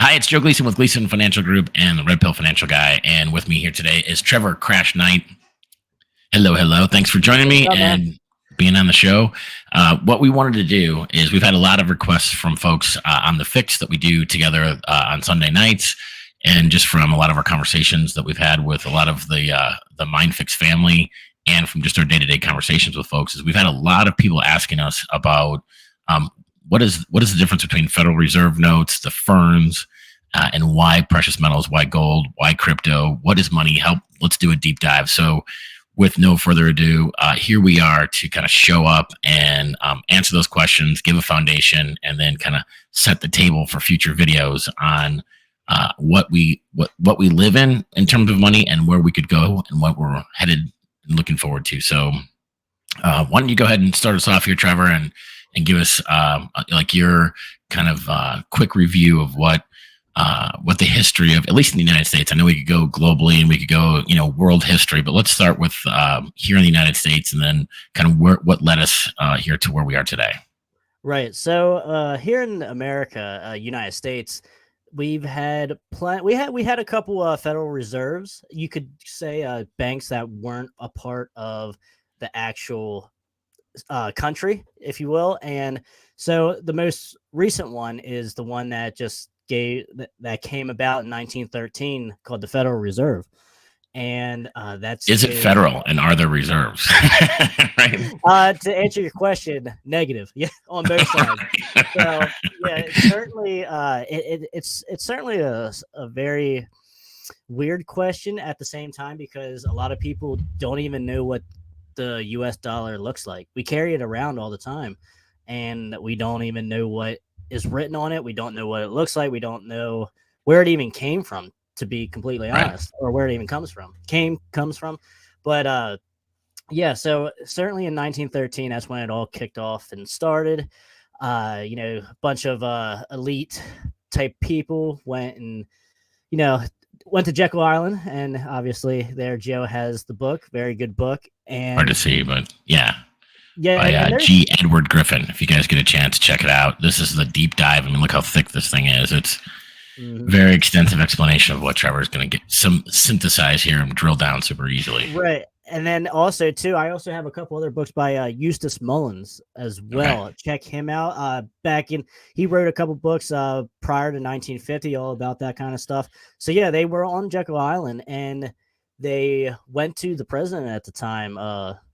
Hi, it's Joe Gleason with Gleason Financial Group and the Red Pill Financial Guy. And with me here today is Trevor Crash Knight. Hello, hello. Thanks for joining me Oh man. and being on the show. What we wanted to do is we've had a lot of requests from folks on the fix that we do together on Sunday nights, and just from a lot of our conversations that we've had with a lot of the Mind Fix family, and from just our day-to-day conversations with folks, is we've had a lot of people asking us about um, what is the difference between Federal Reserve notes, the ferns, and why precious metals, why gold, why crypto, what is money? Let's do a deep dive. So, with no further ado, here we are to kind of show up and answer those questions, give a foundation, and then kind of set the table for future videos on what we live in terms of money and where we could go and what we're headed and looking forward to. So, why don't you go ahead and start us off here, Trevor, and give us like your kind of quick review of what the history of, at least in the United States. I know we could go globally and we could go, world history, but let's start with here in the United States, and then kind of what led us here to where we are today. Right. So here in America, United States, we've had we had a couple Federal Reserves. You could say banks that weren't a part of the actual country, if you will. And so the most recent one is the one that just that came about in 1913, called the Federal Reserve. And Is it federal, and are there reserves? Right. To answer your question, negative. Yeah, on both sides. So yeah, it's certainly it's certainly a very weird question at the same time, because a lot of people don't even know what the US dollar looks like. We carry it around all the time, and we don't even know what is written on it. We don't know what it looks like. We don't know where it even came from, to be completely honest, or where it even comes from. But yeah, so certainly in 1913, that's when it all kicked off and started. A bunch of elite type people went to Jekyll Island, and obviously there Joe has the book, very good book. And hard to see, but yeah. Yeah, by G. Edward Griffin. If you guys get a chance, check it out. This is the deep dive. I mean, look how thick this thing is. It's very extensive explanation of what Trevor is going to get some synthesize here and drill down super easily. Right. And then also, too, I also have a couple other books by Eustace Mullins as well. Okay. Check him out. He wrote a couple books prior to 1950, all about that kind of stuff. So, yeah, they were on Jekyll Island, and they went to the president at the time,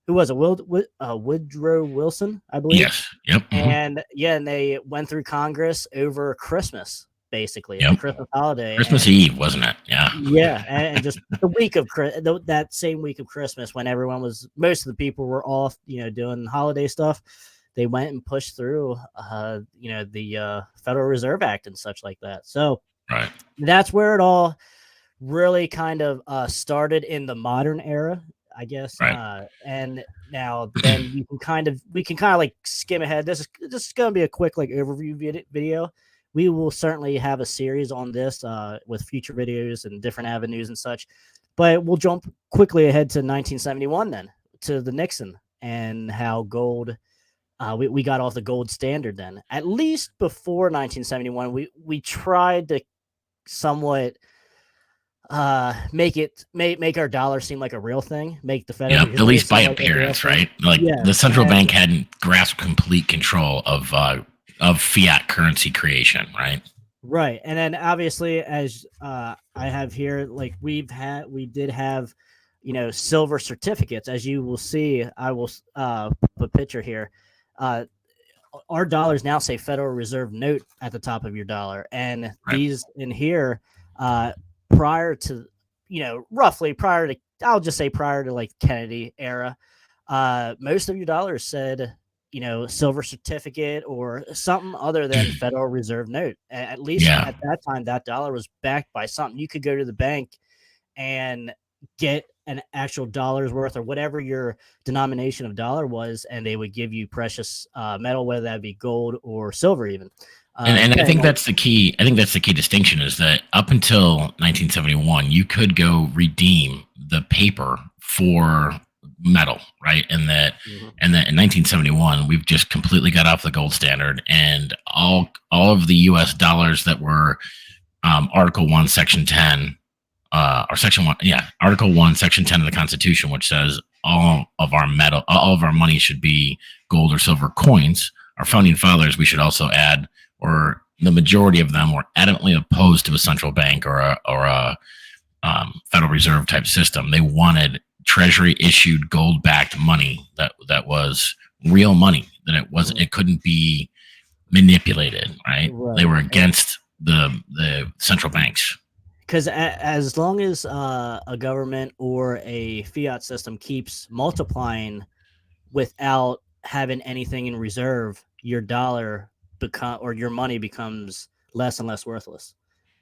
who was it? Woodrow Wilson, I believe. Yes. Yep. And and they went through Congress over Christmas, basically, the Christmas holiday. Christmas Eve, wasn't it? Yeah. Yeah, and just the week of that same week of Christmas, when most of the people were off, doing holiday stuff, they went and pushed through, the Federal Reserve Act and such like that. So right, that's where it all really kind of started in the modern era, I guess. Right. And now then we can kind of like skim ahead. This is going to be a quick like overview video. We will certainly have a series on this with future videos and different avenues and such. But we'll jump quickly ahead to 1971 then, to the Nixon, and how gold, we got off the gold standard then. At least before 1971, we tried to somewhat make our dollar seem like a real thing, make the Federal at least by appearance, right? Like the central bank hadn't grasped complete control of fiat currency creation, right? Right. And then obviously, as I have here, like we did have, silver certificates, as you will see. I will put a picture here. Our dollars now say Federal Reserve note at the top of your dollar, and these in here, prior to, roughly prior to, I'll just say prior to like Kennedy era, most of your dollars said, silver certificate or something other than Federal Reserve note. At least at that time, that dollar was backed by something. You could go to the bank and get an actual dollar's worth, or whatever your denomination of dollar was, and they would give you precious metal, whether that be gold or silver even. And I think that's the key. I think that's the key distinction, is that up until 1971, you could go redeem the paper for metal, right? And that in 1971, we've just completely got off the gold standard, and all of the U.S. dollars that were Article 1, Section 10, or Section 1, yeah, Article 1, Section 10 of the Constitution, which says all of our money should be gold or silver coins. Our founding fathers, we should also add, or the majority of them were adamantly opposed to a central bank or a Federal Reserve type system. They wanted Treasury issued gold backed money that was real money, that it couldn't be manipulated, right? They were against the central banks. Because as long as a government or a fiat system keeps multiplying without having anything in reserve, your dollar or your money becomes less and less worthless.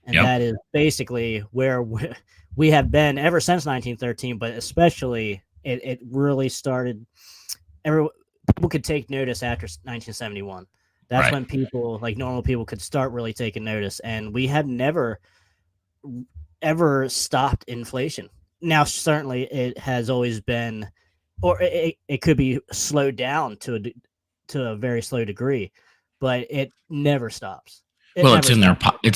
And that is basically where we have been ever since 1913, but especially it really started. People could take notice after 1971. That's when people, like normal people, could start really taking notice. And we have never ever stopped inflation. Now, certainly it has always been, or it could be slowed down to a very slow degree, but it never stops. It's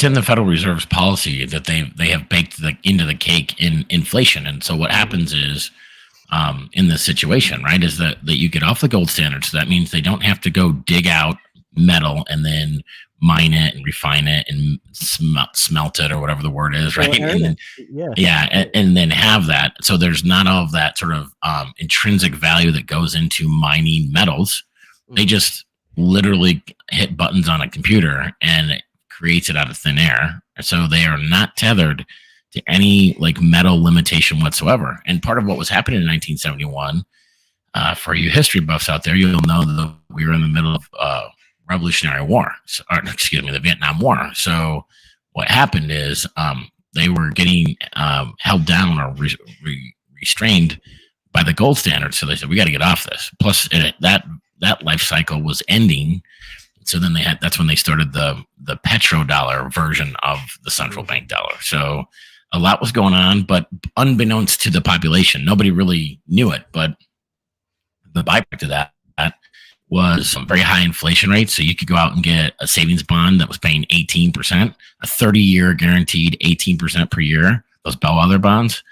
in the Federal Reserve's policy that they have baked into the cake in inflation. And so what happens is, in this situation, right, is that you get off the gold standard. So that means they don't have to go dig out metal and then mine it and refine it and smelt it, or whatever the word is, right? And then, and then have that. So there's not all of that sort of intrinsic value that goes into mining metals. They just literally hit buttons on a computer and it creates it out of thin air. So they are not tethered to any like metal limitation whatsoever. And part of what was happening in 1971, for you history buffs out there, you'll know that we were in the middle of Revolutionary War, the Vietnam War. So what happened is they were getting held down or restrained by the gold standard. So they said, we got to get off this. Plus that life cycle was ending. So then that's when they started the petrodollar version of the central bank dollar. So a lot was going on, but unbeknownst to the population, nobody really knew it. But the byproduct of that was some very high inflation rates. So you could go out and get a savings bond that was paying 18%, a 30-year guaranteed 18% per year, those bellwether bonds.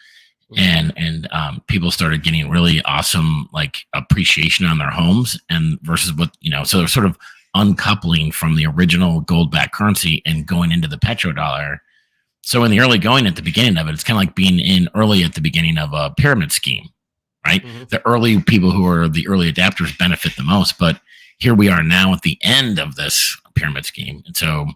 And people started getting really awesome like appreciation on their homes, and versus what, so they're sort of uncoupling from the original gold-backed currency and going into the petrodollar. So in the early going at the beginning of it, it's kind of like being in early at the beginning of a pyramid scheme, right? The early people who are the early adapters benefit the most, but here we are now at the end of this pyramid scheme. And so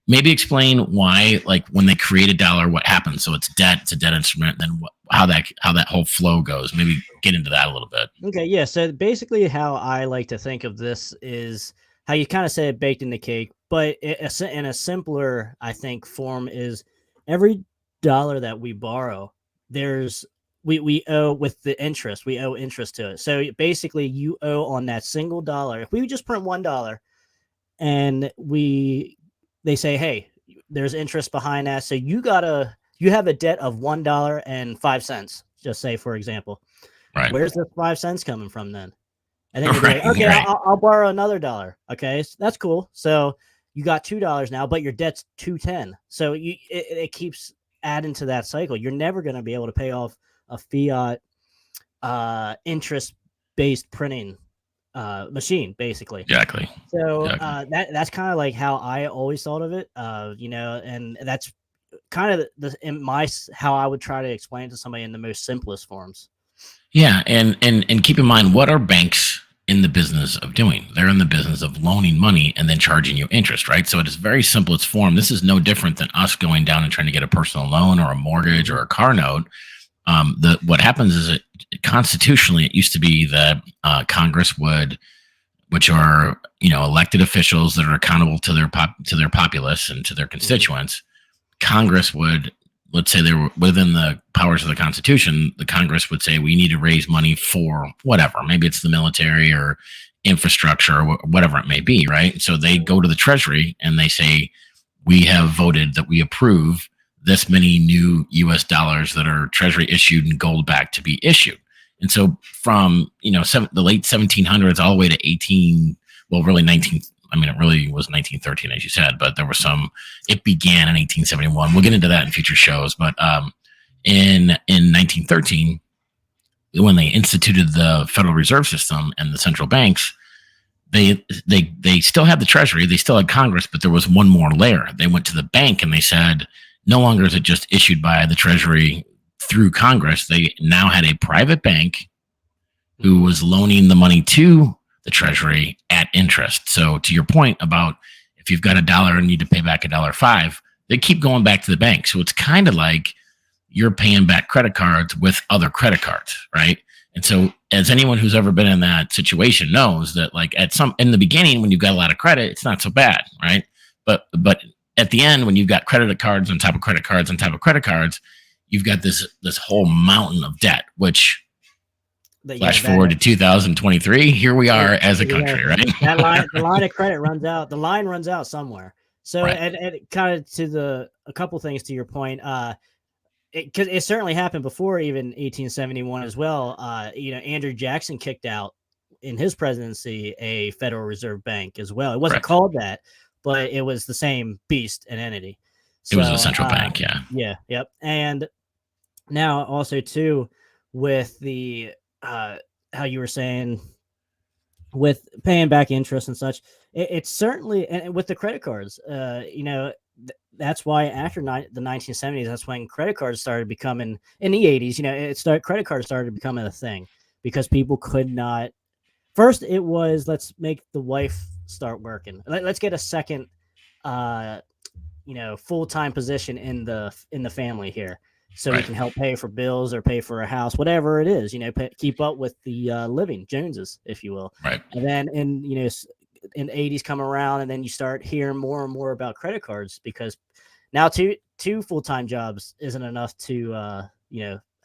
maybe explain why, like when they create a dollar, what happens? So it's a debt instrument, then how that whole flow goes. Maybe get into that a little bit. Okay, yeah. So basically how I like to think of this is how you kind of said baked in the cake, but in a simpler, I think, form is every dollar that we borrow, we owe with the interest. We owe interest to it. So basically, you owe on that single dollar. If we just print $1, and they say, hey, there's interest behind that, so you have a debt of $1.05. Just say, for example, right? Where's the 5 cents coming from then? And then you're like, okay, right. I'll borrow another $1. Okay, so that's cool. So you got $2 now, but your debt's $2.10. So it keeps adding to that cycle. You're never going to be able to pay off a fiat interest-based printing machine, basically. Exactly. So that's kind of like how I always thought of it, and that's kind of how I would try to explain it to somebody in the most simplest forms. Yeah, and keep in mind, what are banks in the business of doing? They're in the business of loaning money and then charging you interest, right? So it is very simplest form. This is no different than us going down and trying to get a personal loan or a mortgage or a car note. What happens is constitutionally, it used to be that Congress which are elected officials that are accountable to their populace and to their constituents. Congress would, let's say they were within the powers of the Constitution, the Congress would say we need to raise money for whatever. Maybe it's the military or infrastructure or whatever it may be, right? So they go to the Treasury and they say, we have voted that we approve this many new US dollars that are Treasury issued and gold backed to be issued. And so from the late 1700s all the way to 19 I mean, it really was 1913, as you said, but there was it began in 1871. We'll get into that in future shows. But in 1913, when they instituted the Federal Reserve System and the central banks, they still had the Treasury, they still had Congress, but there was one more layer. They went to the bank and they said, no longer is it just issued by the Treasury through Congress. They now had a private bank who was loaning the money to the Treasury at interest. So to your point about if you've got $1 and need to pay back $1.05, they keep going back to the bank. So it's kind of like you're paying back credit cards with other credit cards, right? And so as anyone who's ever been in that situation knows that, like, in the beginning, when you've got a lot of credit, it's not so bad, right? But at the end, when you've got credit cards on top of credit cards on top of credit cards, you've got this whole mountain of debt, which flash forward to 2023, here we are as a country, right? The line of credit runs out. The line runs out somewhere. So, right. and kind of a couple things to your point, because it certainly happened before even 1871 as well. Andrew Jackson kicked out in his presidency a Federal Reserve Bank as well. It wasn't called that, but it was the same beast and entity. So, it was a central bank, yeah. Yeah, yep. And now also too, with the how you were saying with paying back interest and such, it's certainly, and with the credit cards, that's why after the 1970s, that's when credit cards started becoming, in the 80s, credit cards started becoming a thing because people could not. First, it was, let's make the wife start working. Let's get a second, full-time position in the family here, so we can help pay for bills or pay for a house, whatever it is. Keep up with the living Joneses, if you will. Right. And then in the 80s come around, and then you start hearing more and more about credit cards because now two full-time jobs isn't enough to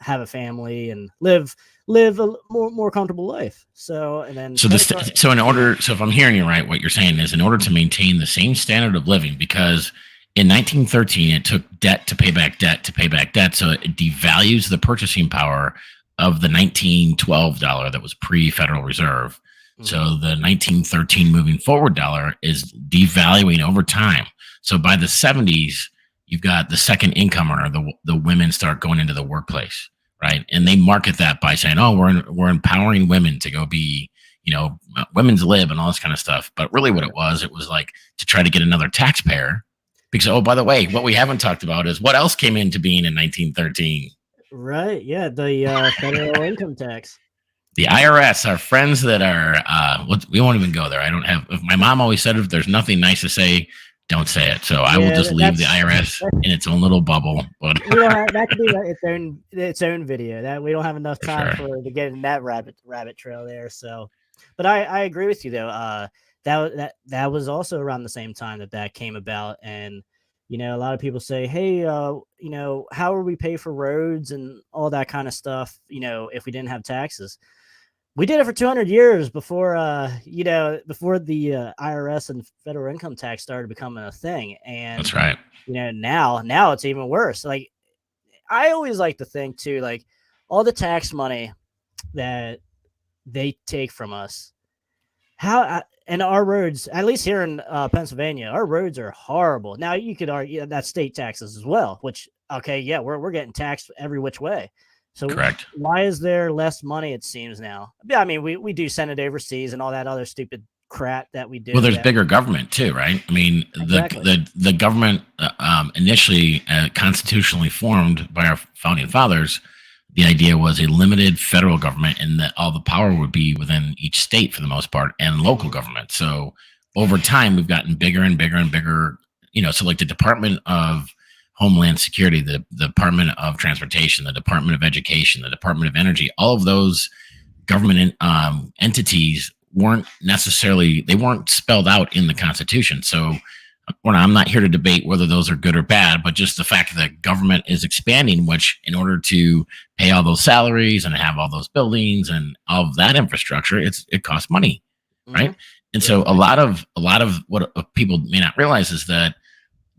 have a family and live a more comfortable life. So if I'm hearing you right, what you're saying is in order to maintain the same standard of living, because in 1913 it took debt to pay back debt to pay back debt, so it devalues the purchasing power of the $1912 that was pre-Federal Reserve. So the 1913 moving forward dollar is devaluing over time. So by the 70s, you've got the second income earner, the women start going into the workplace, right? And they market that by saying, oh, we're empowering women to go be, women's lib and all this kind of stuff. But really what it was like to try to get another taxpayer. Because, oh, by the way, what we haven't talked about is what else came into being in 1913. Right. Yeah. The federal income tax. The IRS, our friends that are, we won't even go there. My mom always said, if there's nothing nice to say, don't say it. So I will just leave the IRS in its own little bubble. But that could be its own video. That we don't have enough time to get in that rabbit trail there. So, but I agree with you though. That was also around the same time that came about, and a lot of people say, hey, how will we pay for roads and all that kind of stuff? If we didn't have taxes. We did it for 200 years before the IRS and federal income tax started becoming a thing. And that's right. Now it's even worse. Like, I always like to think too, like all the tax money that they take from us, and our roads, at least here in Pennsylvania, our roads are horrible. Now you could argue that's state taxes as well, which, okay, yeah, we're getting taxed every which way. So correct. Why is there less money, it seems now? I mean, we do send it overseas and all that other stupid crap that we do. Well, there's bigger government too, right? I mean, exactly. the government initially constitutionally formed by our founding fathers, the idea was a limited federal government and that all the power would be within each state for the most part and local government. So over time, we've gotten bigger and bigger and bigger, so like the Department of Homeland Security, the Department of Transportation, the Department of Education, the Department of Energy, all of those government entities weren't spelled out in the Constitution. So I'm not here to debate whether those are good or bad, but just the fact that government is expanding, which in order to pay all those salaries and have all those buildings and all of that infrastructure, it costs money, right? And so a lot of what people may not realize is that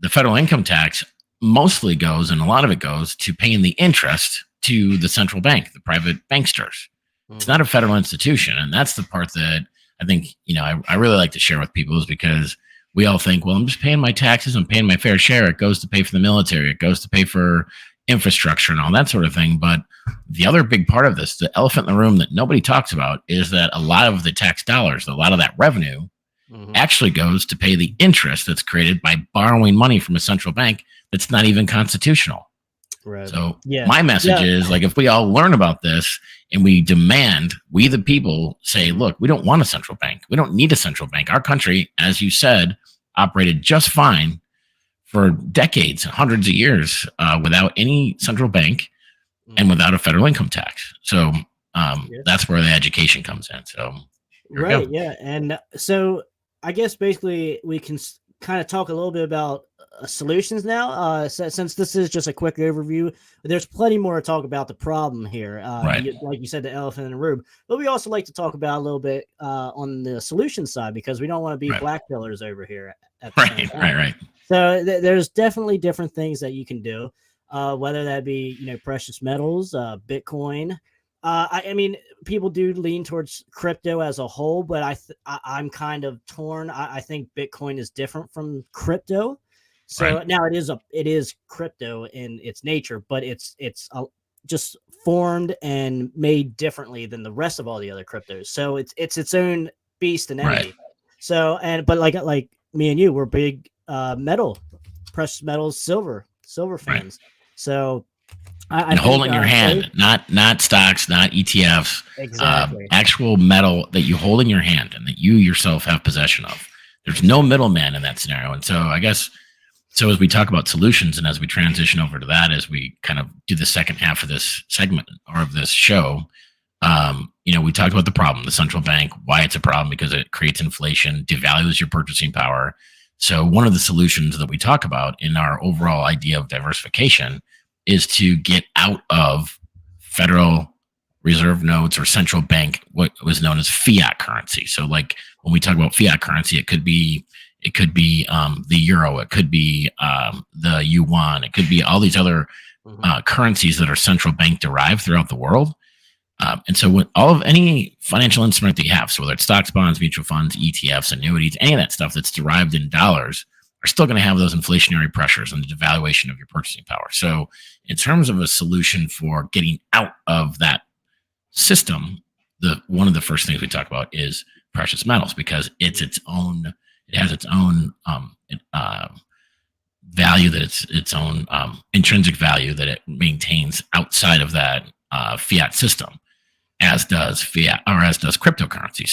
the federal income tax mostly goes, and a lot of it goes to paying the interest to the central bank, the private banksters. It's not a federal institution. And that's the part that I think, I really like to share with people is because we all think, well, I'm just paying my taxes, I'm paying my fair share. It goes to pay for the military, it goes to pay for infrastructure and all that sort of thing. But the other big part of this, the elephant in the room that nobody talks about, is that a lot of the tax dollars, a lot of that revenue actually goes to pay the interest that's created by borrowing money from a central bank that's not even constitutional. Right. So my message is, like, if we all learn about this and we demand, we the people say, look, we don't want a central bank. We don't need a central bank. Our country, as you said, operated just fine for decades, hundreds of years, without any central bank and without a federal income tax. So that's where the education comes in. So right, yeah. And so I guess basically we can kind of talk a little bit about solutions now. Since this is just a quick overview, there's plenty more to talk about the problem here. Right. Like you said, the elephant in the room. But we also like to talk about a little bit on the solution side, because we don't want to be black pillars over here. Right. So there's definitely different things that you can do, whether that be precious metals, Bitcoin. I mean, people do lean towards crypto as a whole, but I'm kind of torn. I think Bitcoin is different from crypto. So now it is crypto in its nature, but it's just formed and made differently than the rest of all the other cryptos. So it's its own beast and entity. So but like me and you, we're big precious metals, silver fans. So I hold in your hand, not stocks, not ETFs, exactly. Actual metal that you hold in your hand and that you yourself have possession of. There's no middleman in that scenario. And so I guess, so as we talk about solutions and as we transition over to that, as we kind of do the second half of this segment or of this show, we talked about the problem, the central bank, why it's a problem, because it creates inflation, devalues your purchasing power. So one of the solutions that we talk about in our overall idea of diversification is to get out of Federal Reserve notes or central bank, what was known as fiat currency. So like when we talk about fiat currency, it could be the euro, it could be the yuan, it could be all these other currencies that are central bank derived throughout the world. And so when any financial instrument that you have, so whether it's stocks, bonds, mutual funds, ETFs, annuities, any of that stuff that's derived in dollars, are still going to have those inflationary pressures and the devaluation of your purchasing power. So in terms of a solution for getting out of that system, one of the first things we talk about is precious metals, because it has its own value, that its own intrinsic value that it maintains outside of that fiat system, as does cryptocurrency.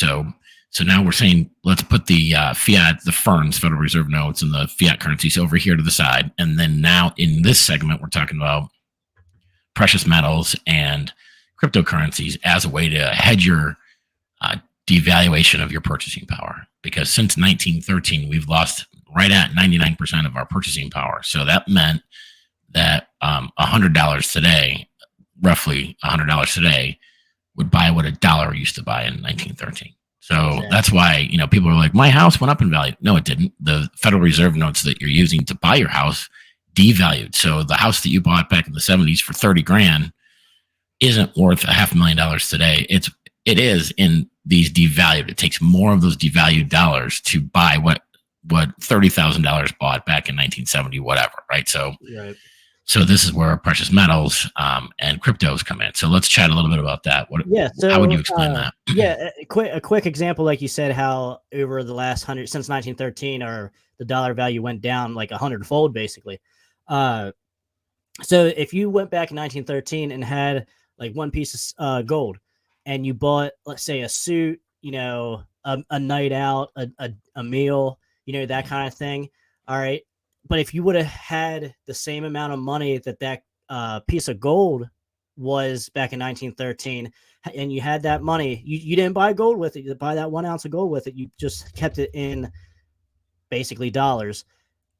So now we're saying, let's put the fiat, the FERNs, Federal Reserve notes, and the fiat currencies over here to the side. And then now in this segment, we're talking about precious metals and cryptocurrencies as a way to hedge your devaluation of your purchasing power. Because since 1913, we've lost right at 99% of our purchasing power. So that meant that $100 today, roughly $100 today, would buy what a dollar used to buy in 1913. So that's why, people are like, my house went up in value. No, it didn't. The Federal Reserve notes that you're using to buy your house devalued. So the house that you bought back in the 70s for 30 grand isn't worth $500,000 today. It is in these devalued. It takes more of those devalued dollars to buy what $30,000 bought back in 1970, whatever. Right. So this is where precious metals and cryptos come in. So let's chat a little bit about that. How would you explain that? A quick example, like you said, how over the last since 1913, the dollar value went down like 100-fold, basically. So if you went back in 1913 and had like one piece of gold, and you bought, let's say, a suit, a night out, a meal, that kind of thing. All right. But if you would have had the same amount of money that piece of gold was back in 1913, and you had that money, you didn't buy gold with it. You buy that 1 ounce of gold with it. You just kept it in basically dollars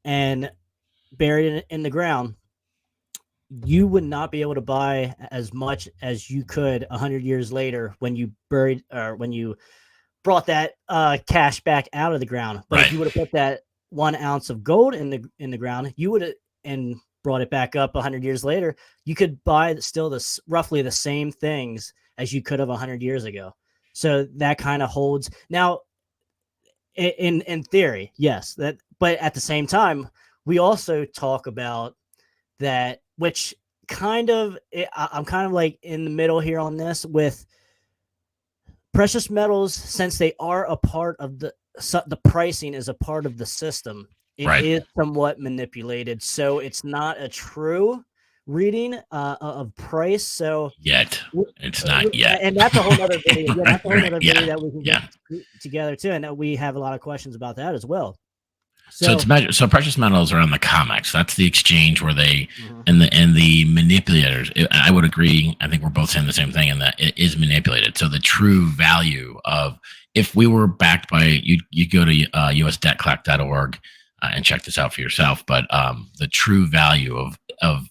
and buried it in the ground. You would not be able to buy as much as you could 100 years later when you brought that cash back out of the ground. But if you would have put that 1 ounce of gold in the ground, you would have and brought it back up 100 years later, you could buy still roughly the same things as you could have 100 years ago. So that kind of holds. Now, in theory, yes, that, but at the same time, we also talk about that, which kind of, I'm kind of like in the middle here on this with precious metals, since they are a part of the pricing is a part of the system. It Right. is somewhat manipulated, so it's not a true reading of price. So Yet. It's not yet. and that's a whole nother video. Yeah, that's a whole Right. nother video Yeah. that we can get Yeah. together too, and we have a lot of questions about that as well. So So, it's measured. So precious metals are on the COMEX. That's the exchange where they mhm, and the manipulators. I would agree. I think we're both saying the same thing in that it is manipulated. So the true value of if we were backed by you go to usdebtclock.org and check this out for yourself. But the true value of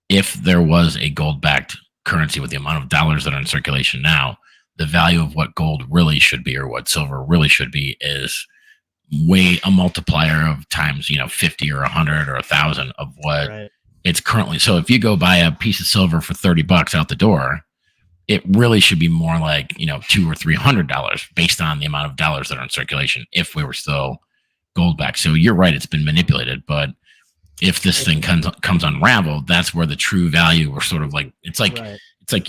if there was a gold backed currency with the amount of dollars that are in circulation now, the value of what gold really should be or what silver really should be is way a multiplier of times 50 or 100 or 1,000 of what right, it's currently. So if you go buy a piece of silver for $30 out the door, it really should be more like $200 or $300 based on the amount of dollars that are in circulation if we were still gold back. So you're right, it's been manipulated. But if this thing comes unraveled, that's where the true value, or sort of like right, it's like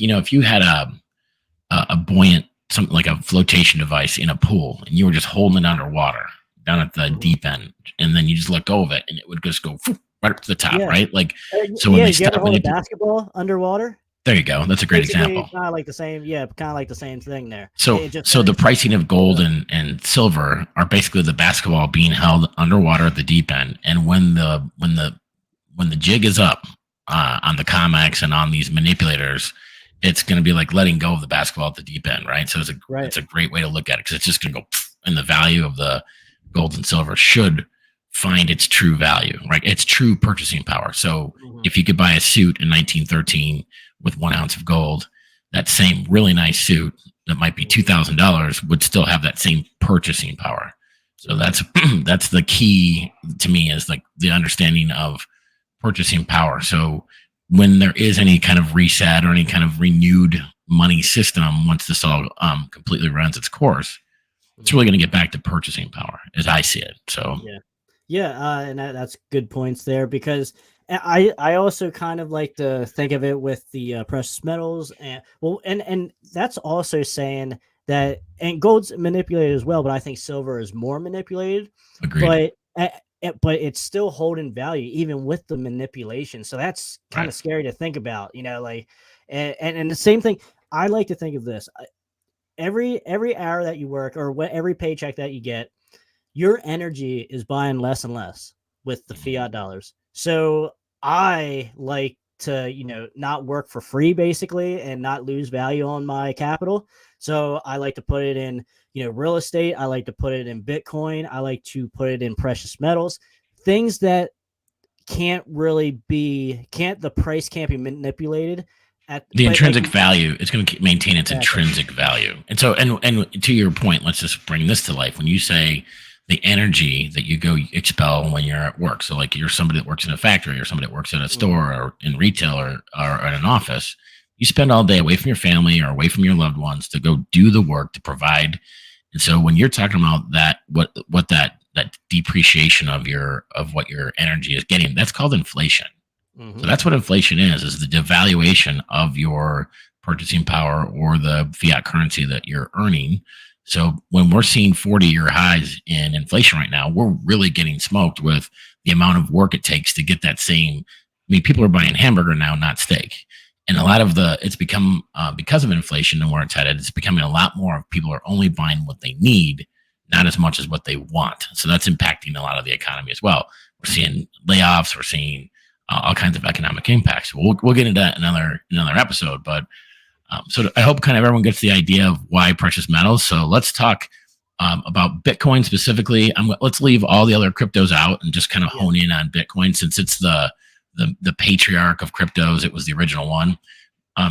if you had a buoyant, something like a flotation device in a pool and you were just holding it underwater down at the mhm. deep end, and then you just let go of it and it would just go right up to the top, Yeah, right? Like, so when yeah. they You ever stop hold a manipulating, basketball underwater? there you go, that's a great Basically, example. kind of like the same. Yeah, kind of like the same thing there. So It just so the turns pricing of gold and silver are basically the basketball being held underwater at the deep end, and when the jig is up on the COMEX and on these manipulators, it's going to be like letting go of the basketball at the deep end, right? So right. it's a great way to look at it because it's just going to go, and the value of the gold and silver should find its true value, right? Its true purchasing power. So Mhm. if you could buy a suit in 1913 with 1 ounce of gold, that same really nice suit that might be $2,000 would still have that same purchasing power. So Right. that's the key to me, is like the understanding of purchasing power. So when there is any kind of reset or any kind of renewed money system, once this all completely runs its course, it's really Mhm. going to get back to purchasing power, as I see it. So Yeah. Yeah, and that's good points there, because I also kind of like to think of it with the precious metals, and well, and that's also saying that, and gold's manipulated as well, but I think silver is more manipulated, agreed. but but it's still holding value even with the manipulation. So that's kind Right. of scary to think about, like, and the same thing. I like to think of this: every hour that you work, or every paycheck that you get, your energy is buying less and less with the Mhm. fiat dollars. So I like to, not work for free basically and not lose value on my capital. So I like to put it in, real estate. I like to put it in Bitcoin. I like to put it in precious metals, things that the price can't be manipulated at, The but like, intrinsic value, it's going to maintain its exactly. intrinsic value. And so, and to your point, let's just bring this to life. When you say the energy that you go expel when you're at work, so like you're somebody that works in a factory or somebody that works at a Mhm. store or in retail or in an office, you spend all day away from your family or away from your loved ones to go do the work to provide. And so when you're talking about that, what that depreciation of what your energy is getting, that's called inflation. So Mhm. that's what inflation is the devaluation of your purchasing power or the fiat currency that you're earning. So when we're seeing 40-year highs in inflation right now, we're really getting smoked with the amount of work it takes to get that same. I mean, people are buying hamburger now, not steak. And a lot of it's become, because of inflation and where it's headed, it's becoming a lot more of people are only buying what they need, not as much as what they want. So that's impacting a lot of the economy as well. We're seeing layoffs, we're seeing all kinds of economic impacts. We'll get into that in another episode. But so I hope kind of everyone gets the idea of why precious metals. So let's talk about Bitcoin specifically. Let's leave all the other cryptos out and just kind of Yeah. hone in on Bitcoin, since it's the patriarch of cryptos. It was the original one.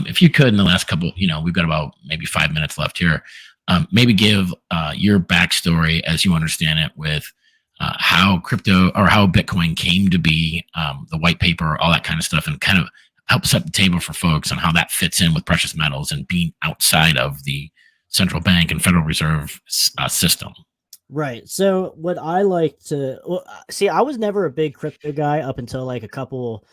If you could, in the last couple, we've got about maybe 5 minutes left here. Maybe give your backstory as you understand it with how crypto or how Bitcoin came to be, the white paper, all that kind of stuff, and kind of help set the table for folks on how that fits in with precious metals and being outside of the central bank and Federal Reserve system. Right. So what I like to see, I was never a big crypto guy up until like a couple,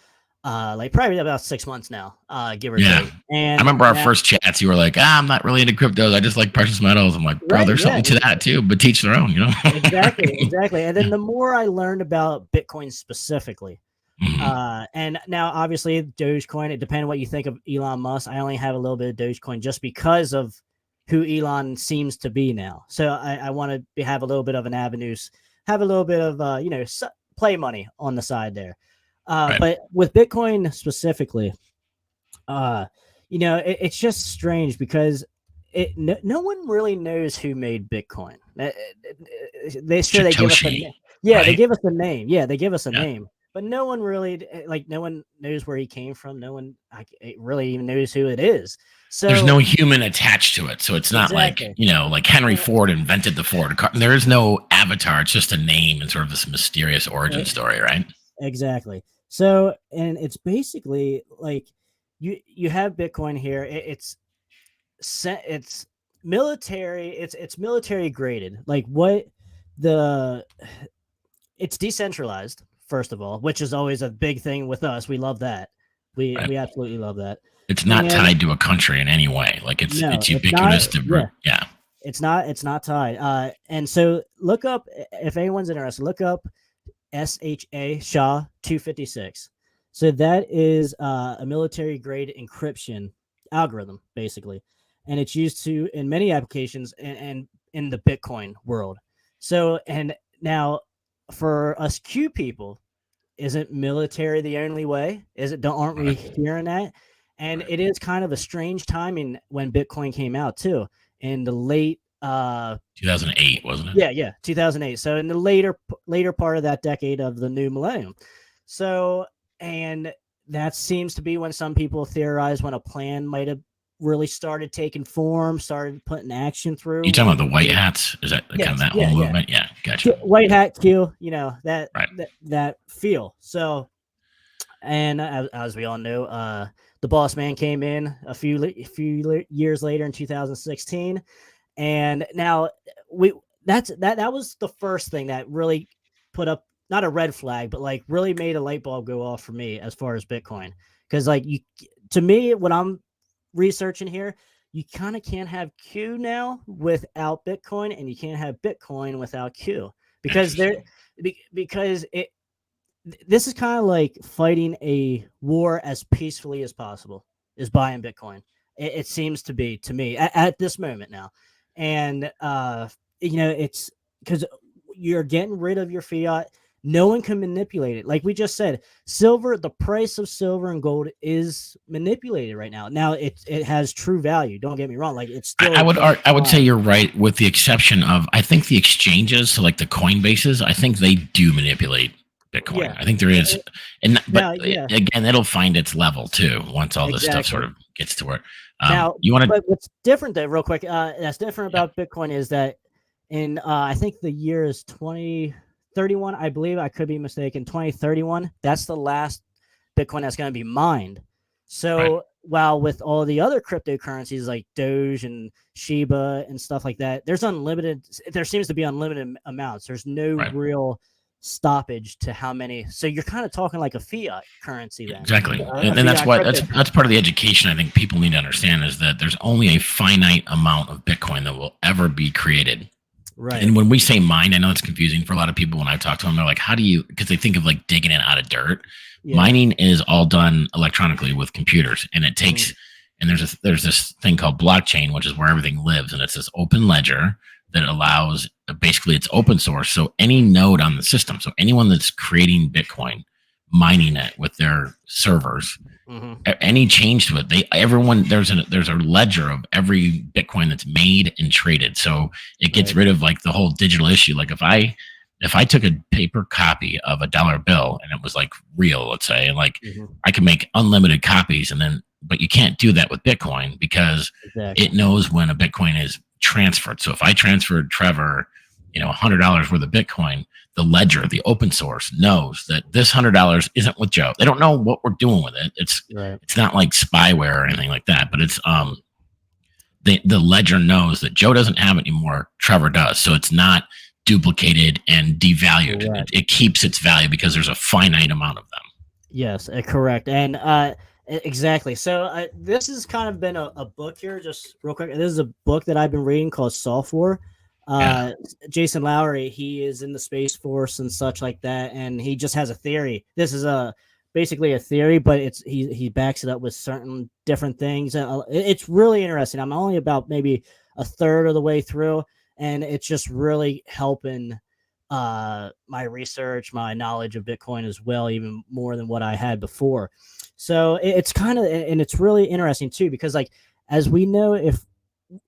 like probably about 6 months now, give or Yeah. take. I And remember our now, first chats. You were like, I'm not really into cryptos. I just like precious metals. I'm like, bro, right, there's yeah, something to that too, but teach their own, you know? exactly, exactly. And then the more I learned about Bitcoin specifically, Mhm. and now obviously Dogecoin, it depends on what you think of Elon Musk. I only have a little bit of Dogecoin just because of who Elon seems to be now. So I want to have a little bit of an avenues, have a little bit of play money on the side there. Right. But with Bitcoin specifically, uh, it's just strange because no one really knows who made Bitcoin. They give us Satoshi, yeah, they right? give us a name. Yeah, they give us a Yeah. name, but no one really no one knows where he came from. No one really even knows who it is. There's So no human attached to it. So it's not like, exactly. like Henry And, Ford invented the Ford car. There is no avatar. It's just a name and sort of this mysterious origin uh, story, right? exactly. So, and it's basically like you have Bitcoin here. It's military. It's military graded. Like what the it's decentralized first of all, which is always a big thing with us. We love that. We Right. we absolutely love that. It's not And tied to a country in any way. Like no, it's it's not. ubiquitous to Yeah, yeah. it's not tied. And so look up if anyone's interested. Look up SHA 256. So that is a military grade encryption algorithm, basically, and it's used to in many applications and in the Bitcoin world. So and now for us Q people, isn't military the only way? Is it? Don't aren't we Right. hearing that? And Right. it is kind of a strange timing when Bitcoin came out too, in the late 2008, wasn't it? yeah, 2008. So in the later part of that decade of the new millennium. So and that seems to be when some people theorize when a plan might have really started taking form, started putting action You through. talking about When the white hats? Is that kind of yes, that whole yeah, movement? Yeah, gotcha. white hat Q, that Right. that feel. So and as we all know, the boss man came in a few years later in 2016, and now we that was the first thing that really put up not a red flag, but like really made a light bulb go off for me as far as Bitcoin. Because like you, to me, when I'm researching here, you kind of can't have Q now without Bitcoin, and you can't have Bitcoin without Q because Interesting. because this is kind of like fighting a war as peacefully as possible is buying Bitcoin. It seems to be to me at this moment now. And it's because you're getting rid of your fiat. No one can manipulate it. Like we just said, silver, the price of silver and gold is manipulated right now. Now it has true value. Don't get me wrong. Like it's I still would I would say justified. you're right, with the exception of I think the exchanges, so like the Coinbases, I think they do manipulate Bitcoin. Yeah. I think there is, and but Now, yeah, again, it'll find its level too once all this stuff sort exactly. of gets to where Now, you want to. but what's different though, real quick, that's different Yeah, about Bitcoin is that in I think the year is 2031, I believe I could be mistaken. 2031, that's the last Bitcoin that's going to be mined. right. So while with all the other cryptocurrencies like Doge and Shiba and stuff like that, there seems to be unlimited amounts. There's no Right. real stoppage to how many. So you're kind of talking like a fiat currency then, Exactly. a And that's fiat why that's cryptocurrency. part of the education I think people need to understand is that there's only a finite amount of Bitcoin that will ever be created. Right. And when we say mine, I know it's confusing for a lot of people. When I talk to them, they're like, how do you, because they think of like digging it out of dirt. Yeah. Mining is all done electronically with computers, and it takes, Mhm. and there's this thing called blockchain, which is where everything lives. And it's this open ledger that allows, basically it's open source. So any node on the system, so anyone that's creating Bitcoin, mining it with their servers, Mhm. any change to it, everyone, there's a ledger of every Bitcoin that's made and traded. So it gets Right. rid of like the whole digital issue. Like if I took a paper copy of a dollar bill and it was like real, let's say, and like Mhm. I could make unlimited copies, and then but you can't do that with Bitcoin because Exactly. it knows when a Bitcoin is transferred. So if I transferred Trevor, $100 worth of Bitcoin, the ledger, the open source knows that this $100 isn't with Joe. They don't know what we're doing with it. It's Right. it's not like spyware or anything like that, but it's the ledger knows that Joe doesn't have it anymore. Trevor does. So it's not duplicated and devalued. It keeps its value because there's a finite amount of them. Yes, correct. And exactly. So this has kind of been a book here, just real quick. This is a book that I've been reading called Soft War. Jason Lowry, he is in the Space Force and such like that, and he just has a theory. This is basically a theory, but he backs it up with certain different things. It's really interesting. I'm only about maybe a third of the way through, and it's just really helping my research, my knowledge of Bitcoin as well, even more than what I had before. So it's kind of, and it's really interesting too, because like, as we know, if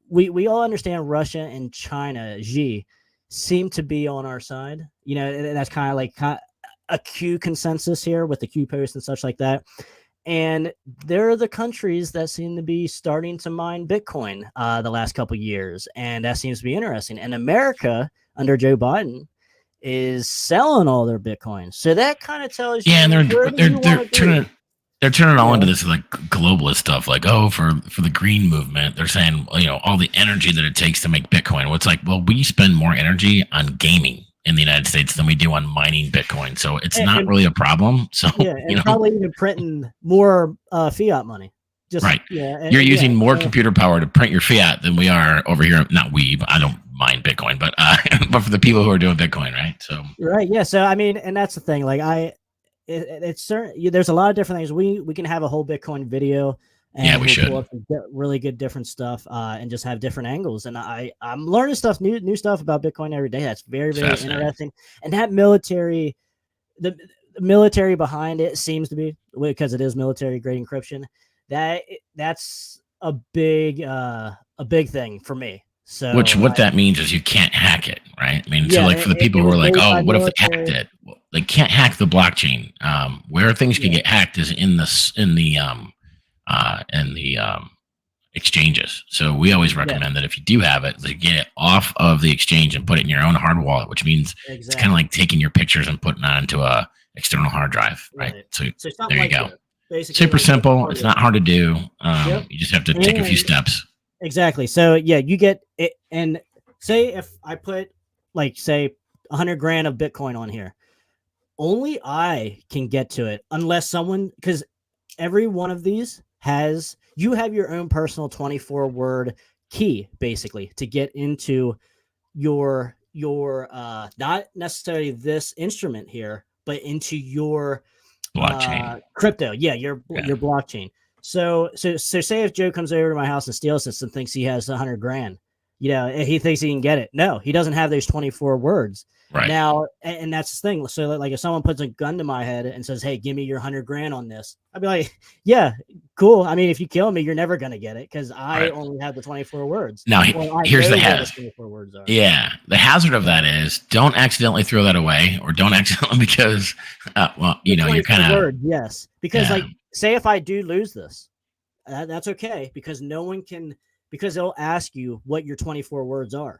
we all understand Russia and China, Xi, seem to be on our side, and that's kind of like a Q consensus here with the Q post and such like that. And there are the countries that seem to be starting to mine Bitcoin the last couple of years. And that seems to be interesting. And America under Joe Biden is selling all their Bitcoin. So that kind of tells you. Yeah, and they're turning it all into this like globalist stuff, like, for the green movement. They're saying, all the energy that it takes to make Bitcoin. Well, it's like, well, we spend more energy on gaming in the United States than we do on mining Bitcoin. So it's not really a problem. So probably even printing more fiat money. Just right. You're using more computer power to print your fiat than we are over here. Not we, I don't mind Bitcoin, but but for the people who are doing Bitcoin, right? So right, yeah. So I mean, and that's the thing. Like it's certain. There's a lot of different things. We can have a whole Bitcoin video. And we should get really good different stuff and just have different angles. And I'm learning new stuff about Bitcoin every day. That's very, very interesting. And that military, the military behind it seems to be, because it is military grade encryption, that's a big thing for me. So what that means is you can't hack it, right? I mean, so like for the people who are like, what if they hacked it? Well, they can't hack the blockchain. Where things can get hacked is in the exchanges. So we always recommend that if you do have it, to get it off of the exchange and put it in your own hard wallet, which means it's kind of like taking your pictures and putting it onto a external hard drive, right? So there you go. Super simple. It's not hard to do. You just have to take a few steps. Exactly. So you get it. And say if I put say 100 grand of Bitcoin on here, only I can get to it unless someone, because every one of these you have your own personal 24-word key basically to get into your not necessarily this instrument here, but into your blockchain crypto. Your blockchain. So say if Joe comes over to my house and steals this and thinks he has 100 grand, he thinks he can get it. No, he doesn't have those 24 words. Right now, and that's the thing. So like if someone puts a gun to my head and says, "Hey, give me your 100 grand on this," I'd be like, "Yeah, cool. I mean, if you kill me, you're never gonna get it because I only have the 24 words." Now here's the hazard. Yeah, the hazard of that is don't accidentally throw that away, or don't accidentally because you're kind of yes, because like say if I do lose this, that's okay because no one can, because they'll ask you what your 24 words are.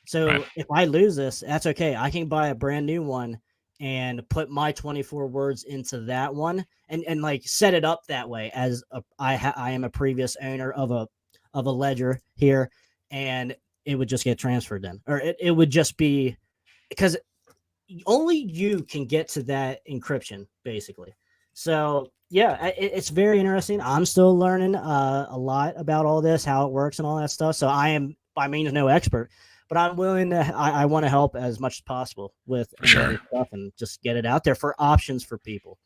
So if I lose this, that's okay. I can buy a brand new one and put my 24 words into that one and like set it up that way as I am a previous owner of a ledger here, and it would just get transferred then, or it would just be, because only you can get to that encryption basically. So it's very interesting. I'm still learning a lot about all this, how it works and all that stuff. So I am by means no expert, but I'm willing to, I want to help as much as possible with stuff and just get it out there for options for people.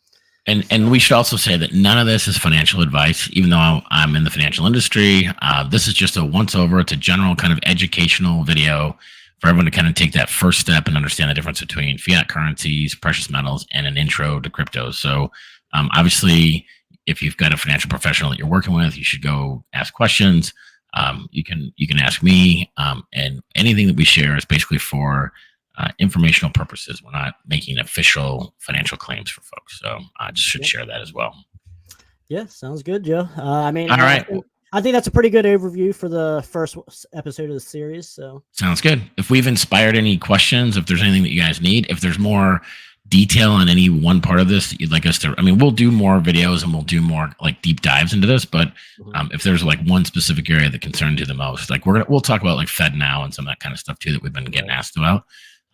And we should also say that none of this is financial advice, even though I'm in the financial industry. This is just a once over. It's a general kind of educational video for everyone to kind of take that first step and understand the difference between fiat currencies, precious metals, and an intro to crypto. So obviously, if you've got a financial professional that you're working with, you should go ask questions. You can ask me, and anything that we share is basically for informational purposes. We're not making official financial claims for folks, so I just should share that as well. Yeah, sounds good, Joe. I mean, all right. I think that's a pretty good overview for the first episode of the series. So sounds good. If we've inspired any questions, if there's anything that you guys need, if there's more detail on any one part of this that you'd like us to, I mean, we'll do more videos and we'll do more like deep dives into this, but if there's like one specific area that concerns you the most, like we'll talk about like Fed Now and some of that kind of stuff too that we've been getting asked about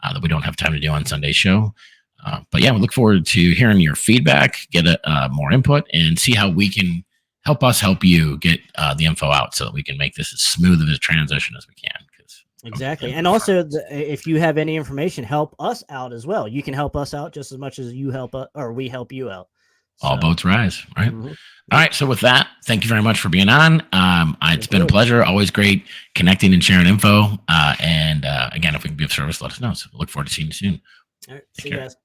that we don't have time to do on Sunday's show. But yeah, we look forward to hearing your feedback, get more input, and see how we can help you get the info out so that we can make this as smooth of a transition as we can. Exactly. And also, if you have any information, help us out as well. You can help us out just as much as you help us, or we help you out. So, all boats rise, right? All right. So with that, thank you very much for being on. It's been a pleasure. Always great connecting and sharing info. And again, if we can be of service, let us know. So we look forward to seeing you soon. All right. See you guys.